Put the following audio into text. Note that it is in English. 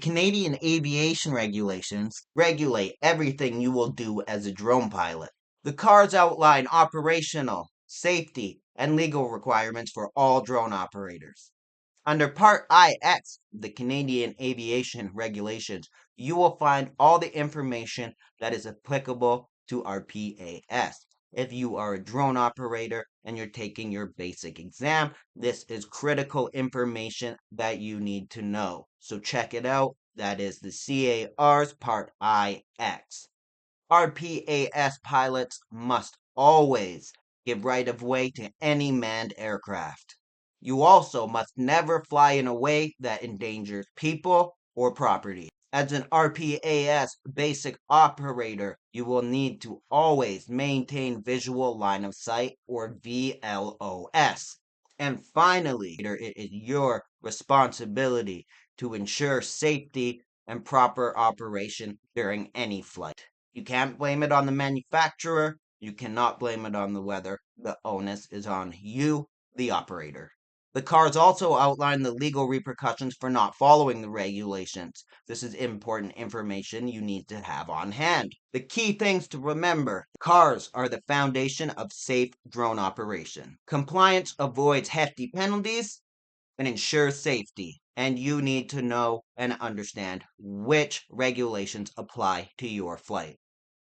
Canadian Aviation Regulations regulate everything you will do as a drone pilot. The C.A.R.s outline operational, safety, and legal requirements for all drone operators. Under Part IX of the Canadian Aviation Regulations, you will find all the information that is applicable to our PAS. If you are a drone operator and you're taking your basic exam, this is critical information that you need to know. So check it out. That is the C.A.R.s Part IX. Our PAS pilots must always give right of way to any manned aircraft. You also must never fly in a way that endangers people or property. As an RPAS basic operator, you will need to always maintain visual line of sight or VLOS. And finally, it is your responsibility to ensure safety and proper operation during any flight. You can't blame it on the manufacturer. You cannot blame it on the weather. The onus is on you, the operator. The C.A.R.s also outline the legal repercussions for not following the regulations. This is important information you need to have on hand. The key things to remember: C.A.R.s are the foundation of safe drone operation. Compliance avoids hefty penalties and ensures safety. And you need to know and understand which regulations apply to your flight.